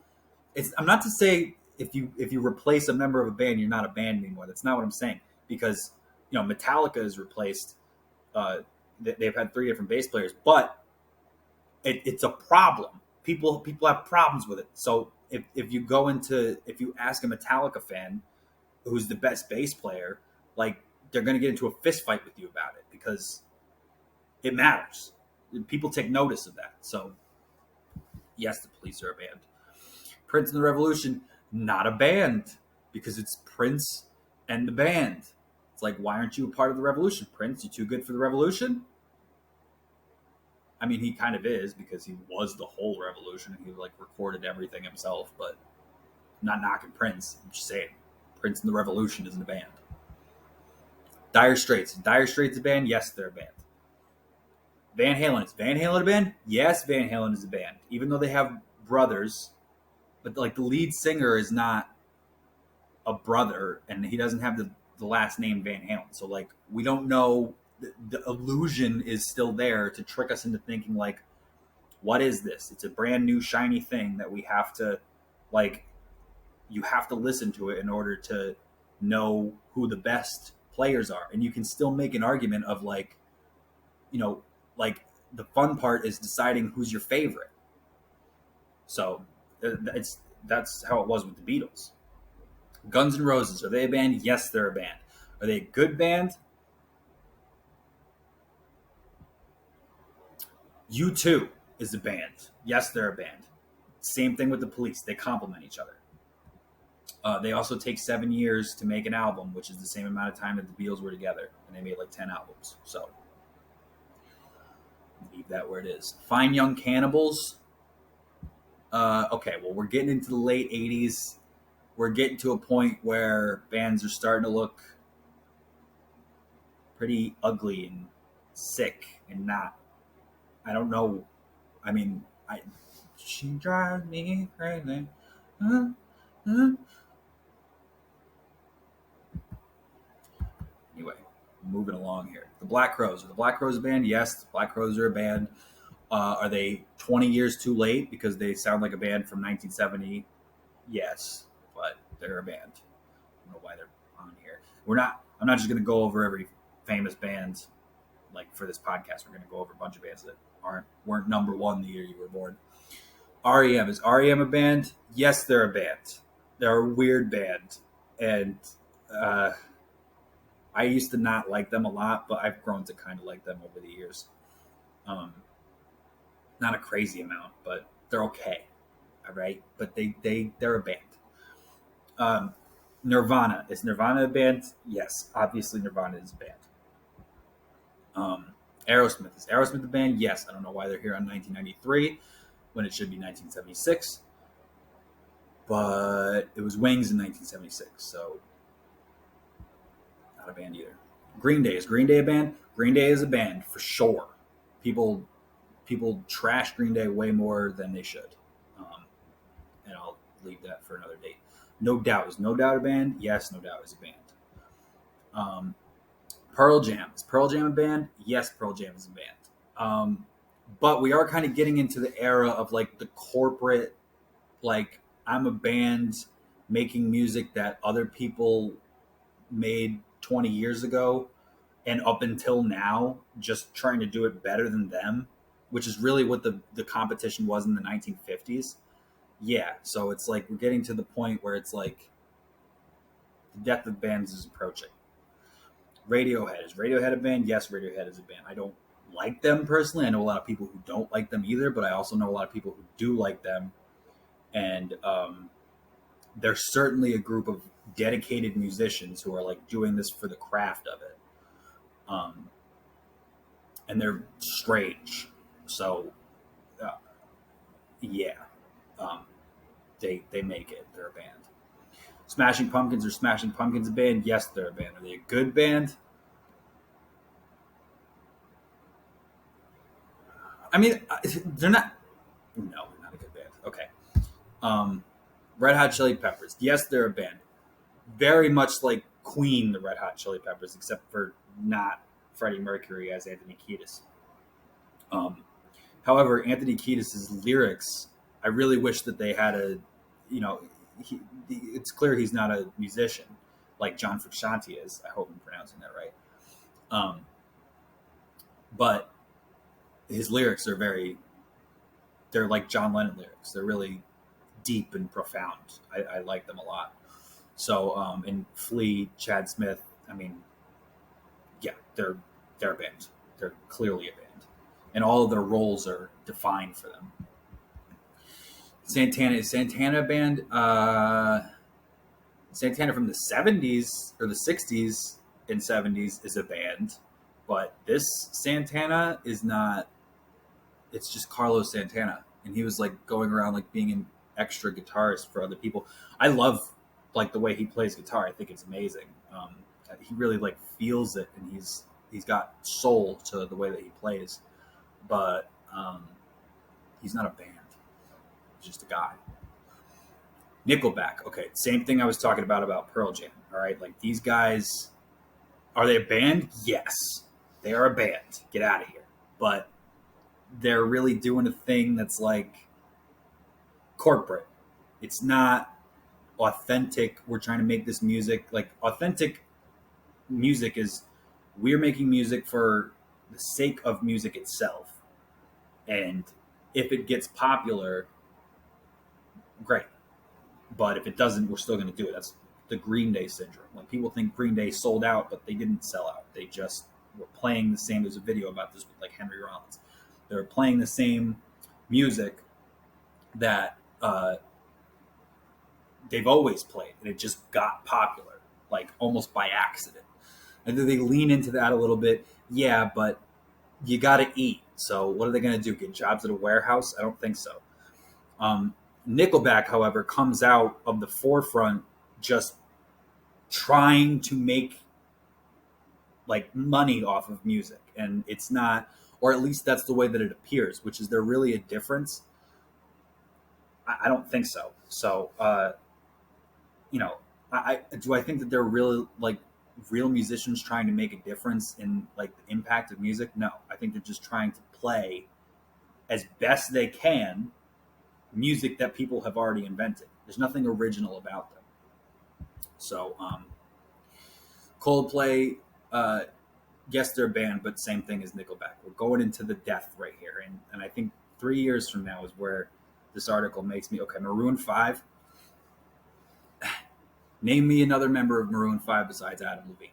it's, I'm not to say if you replace a member of a band, you're not a band anymore. That's not what I'm saying, because Metallica is replaced. They've had three different bass players, but it's a problem. People have problems with it. So if you ask a Metallica fan who's the best bass player, like, they're going to get into a fist fight with you about it because it matters. People take notice of that. So yes, the Police are a band. Prince and the Revolution, not a band, because it's Prince and the band. It's like, why aren't you a part of the revolution, Prince? You too good for the revolution? I mean, he kind of is, because he was the whole revolution. He like recorded everything himself, but I'm not knocking Prince. I'm just saying, Prince and the Revolution isn't a band. Dire Straits. Dire Straits a band? Yes, they're a band. Van Halen. Is Van Halen a band? Yes, Van Halen is a band. Even though they have brothers, but like the lead singer is not a brother, and he doesn't have the last name Van Halen. So like, we don't know. The illusion is still there to trick us into thinking like, what is this? It's a brand new shiny thing that we have to, like, you have to listen to it in order to know who the best players are. And you can still make an argument of like, like, the fun part is deciding who's your favorite. So that's how it was with the Beatles. Guns N' Roses, are they a band? Yes, they're a band. Are they a good band? U2 is a band. Yes, they're a band. Same thing with the Police. They complement each other. They also take 7 years to make an album, which is the same amount of time that the Beatles were together, and they made like 10 albums. So leave that where it is. Fine Young Cannibals. Okay, well, we're getting into the late 80s. We're getting to a point where bands are starting to look pretty ugly and sick and not. I don't know. I mean, she drives me crazy. Uh, uh. Anyway, moving along here. The Black Crowes. Are the Black Crowes a band? Yes, the Black Crowes are a band. Are they 20 years too late because they sound like a band from 1970? Yes, but they're a band. I don't know why they're on here. I'm not just going to go over every famous band like for this podcast. We're going to go over a bunch of bands that weren't number one the year you were born. REM. Is REM a band? Yes, they're a band. They're a weird band, and I used to not like them a lot, but I've grown to kind of like them over the years. Not a crazy amount, but they're okay. All right, but they're a band. Nirvana. Is Nirvana a band? Yes, obviously Nirvana is a band. Aerosmith. Is Aerosmith a band? Yes. I don't know why they're here on 1993 when it should be 1976, but it was Wings in 1976, so not a band either. Green Day. Is Green Day a band? Green Day is a band for sure. People trash Green Day way more than they should, and I'll leave that for another date. No Doubt. Is No Doubt a band? Yes, No Doubt is a band. Pearl Jam. Is Pearl Jam a band? Yes, Pearl Jam is a band. But we are kind of getting into the era of like the corporate, like, I'm a band making music that other people made 20 years ago and up until now just trying to do it better than them, which is really what the competition was in the 1950s. Yeah, so it's like we're getting to the point where it's like the death of bands is approaching. Radiohead. Is Radiohead a band? Yes, Radiohead is a band. I don't like them personally. I know a lot of people who don't like them either, but I also know a lot of people who do like them. And they're certainly a group of dedicated musicians who are like doing this for the craft of it. Um, and they're strange. So, uh, yeah, um, they make it. They're a band. Smashing Pumpkins or Smashing Pumpkins a band? Yes, they're a band. Are they a good band? I mean, they're not. No, they're not a good band. Okay. Um, Red Hot Chili Peppers. Yes, they're a band. Very much like Queen, the Red Hot Chili Peppers, except for not Freddie Mercury as Anthony Kiedis. Um, However, Anthony Kiedis' lyrics, I really wish that they had a, you know, it's clear he's not a musician like John Frusciante is. I hope I'm pronouncing that right. Um, but his lyrics are they're like John Lennon lyrics. They're really deep and profound. I like them a lot. So, and Flea, Chad Smith, I mean, yeah, they're a band. They're clearly a band, and all of their roles are defined for them. Santana band. Santana from the '70s or the '60s and '70s is a band, but this Santana is not. It's just Carlos Santana, and he was like going around like being an extra guitarist for other people. I love like the way he plays guitar. I think it's amazing. He really like feels it, and he's got soul to the way that he plays. But he's not a band. He's just a guy. Nickelback. Okay, same thing I was talking about Pearl Jam. All right, like these guys, are they a band? Yes, they are a band. Get out of here. But they're really doing a thing that's like corporate. It's not authentic. We're trying to make this music like authentic music is we're making music for the sake of music itself. And if it gets popular, great. But if it doesn't, we're still going to do it. That's the Green Day syndrome. Like people think Green Day sold out, but they didn't sell out. They just were playing the same. There's a video about this with like Henry Rollins. They were playing the same music that they've always played, and it just got popular, like almost by accident. And then they lean into that a little bit. Yeah, but you got to eat. So what are they going to do? Get jobs at a warehouse? I don't think so. Nickelback, however, comes out of the forefront just trying to make like money off of music, and it's not, or at least that's the way that it appears. Which is there really a difference? I don't think so. So, you know, I think that they're really like real musicians trying to make a difference in like the impact of music? No, I think they're just trying to play as best they can music that people have already invented. There's nothing original about them. So, Coldplay, yes, they're a band, but same thing as Nickelback. We're going into the death right here, and I think 3 years from now is where this article makes me okay. Maroon 5. Name me another member of Maroon 5 besides Adam Levine.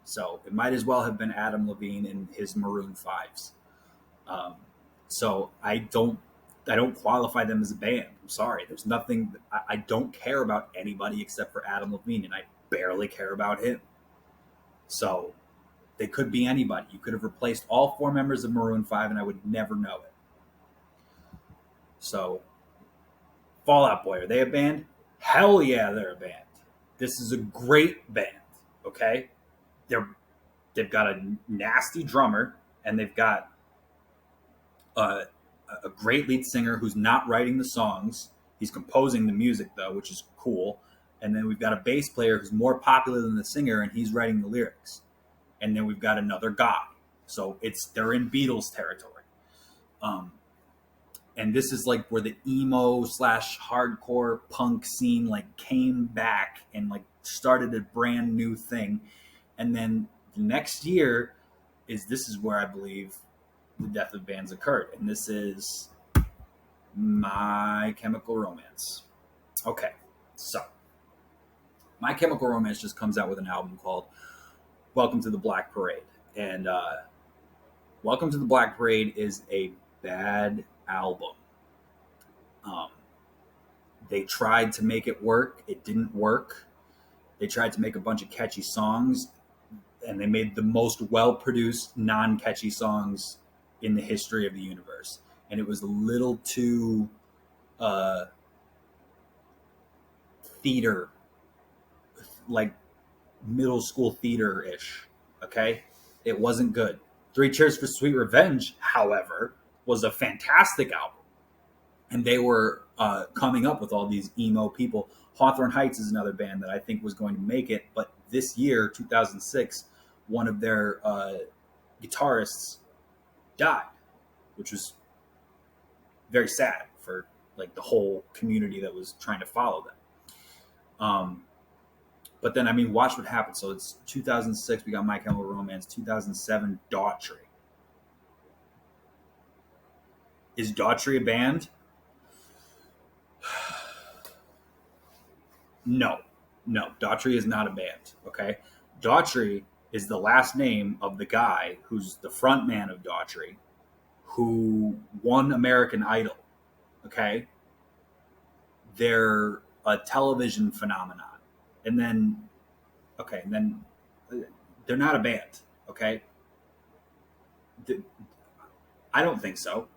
So it might as well have been Adam Levine and his Maroon 5s. Um, so I don't qualify them as a band. I'm sorry. There's nothing. I don't care about anybody except for Adam Levine, and I barely care about him. So they could be anybody. You could have replaced all four members of Maroon 5, and I would never know it. So Fall Out Boy, are they a band? Hell yeah, they're a band. This is a great band. Okay, they've got a nasty drummer, and they've got a great lead singer who's not writing the songs. He's composing the music though, which is cool. And then we've got a bass player who's more popular than the singer, and he's writing the lyrics. And then we've got another guy. So they're in Beatles territory. And this is like where the emo / hardcore punk scene like came back and like started a brand new thing. And then the next year this is where I believe the death of bands occurred. And this is My Chemical Romance. Okay, so My Chemical Romance just comes out with an album called Welcome to the Black Parade. And Welcome to the Black Parade is a bad album. They tried to make it work. It didn't work. They tried to make a bunch of catchy songs, and they made the most well-produced, non-catchy songs in the history of the universe. And it was a little too theater, like middle school theater-ish. Okay, it wasn't good. Three Cheers for Sweet Revenge, however, was a fantastic album, and they were coming up with all these emo people. Hawthorne Heights is another band that I think was going to make it, but this year, 2006, one of their guitarists died, which was very sad for like the whole community that was trying to follow them. But then, I mean, watch what happened. So it's 2006, we got My Chemical Romance. 2007, Daughtry. Is Daughtry a band? No. Daughtry is not a band, okay? Daughtry is the last name of the guy who's the front man of Daughtry, who won American Idol, okay? They're a television phenomenon. And then they're not a band, okay? I don't think so.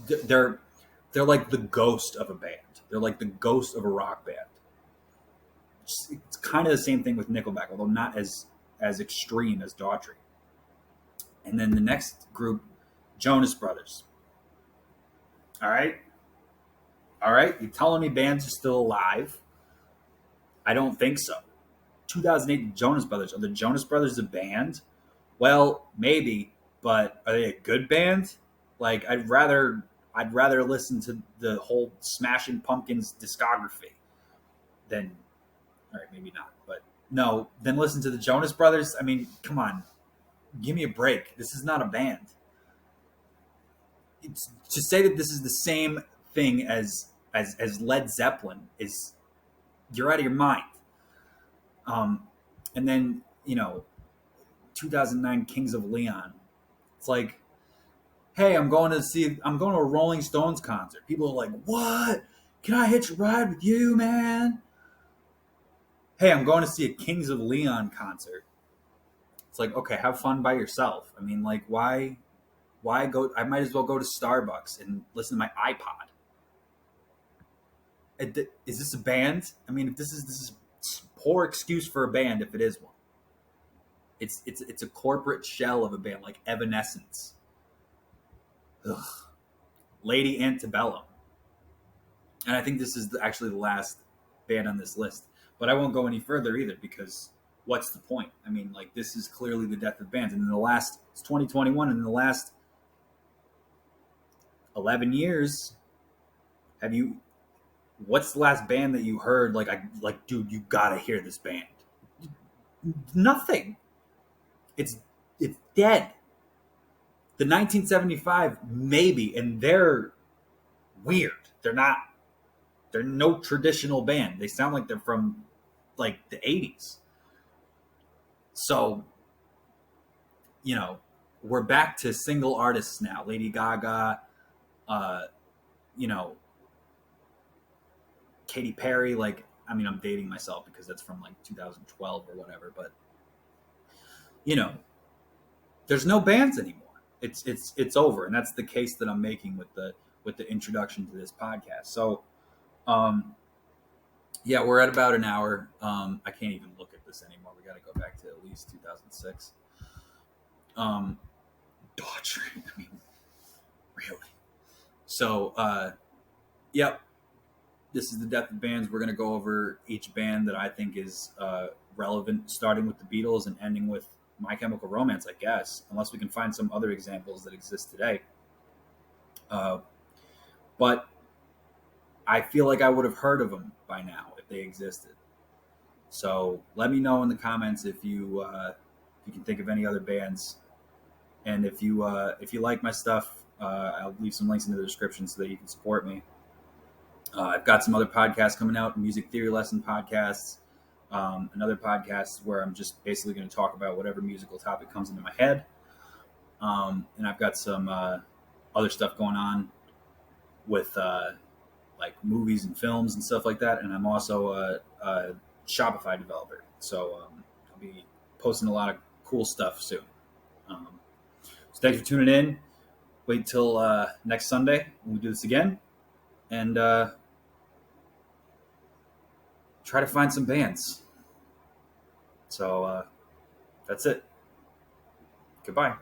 They're like the ghost of a band. They're like the ghost of a rock band. It's kind of the same thing with Nickelback, although not as extreme as Daughtry. And then the next group, Jonas Brothers. All right. You're telling me bands are still alive? I don't think so. 2008 Jonas Brothers. Are the Jonas Brothers a band? Well, maybe, but are they a good band? Like, I'd rather listen to the whole Smashing Pumpkins discography than, all right, maybe not, but no, then listen to the Jonas Brothers. I mean, come on, give me a break. This is not a band. To say that this is the same thing as Led Zeppelin is, you're out of your mind. And then 2009 Kings of Leon. It's like, hey, I'm going to a Rolling Stones concert. People are like, what? Can I hitch a ride with you, man? Hey, I'm going to see a Kings of Leon concert. It's like, okay, have fun by yourself. I mean, like, why go? I might as well go to Starbucks and listen to my iPod. Is this a band? I mean, if this is poor excuse for a band if it is one. It's a corporate shell of a band like Evanescence. Ugh. Lady Antebellum. And I think this is actually the last band on this list. But I won't go any further either because what's the point? I mean, like, this is clearly the death of bands. And it's 2021, and in the last 11 years, what's the last band that you heard, like, dude, you gotta hear this band? Nothing. It's dead. The 1975, maybe, and they're weird. They're no traditional band. They sound like they're from like the 80s. So, we're back to single artists now. Lady Gaga, Katy Perry. Like, I mean, I'm dating myself because that's from like 2012 or whatever, but there's no bands anymore. It's over, and that's the case that I'm making with the introduction to this podcast. So, yeah, we're at about an hour. I can't even look at this anymore. We got to go back to at least 2006. Daughtry. I mean, really. So, yep. This is the death of bands. We're going to go over each band that I think is relevant, starting with the Beatles and ending with My Chemical Romance, I guess, unless we can find some other examples that exist today. But I feel like I would have heard of them by now if they existed. So let me know in the comments if you can think of any other bands, and if you like my stuff, I'll leave some links in the description so that you can support me. I've got some other podcasts coming out, music theory lesson podcasts, another podcast where I'm just basically going to talk about whatever musical topic comes into my head. And I've got some other stuff going on with like movies and films and stuff like that. And I'm also a Shopify developer. So I'll be posting a lot of cool stuff soon. Um, so thanks for tuning in. Wait till next Sunday when we do this again. And try to find some bands. So that's it. Goodbye.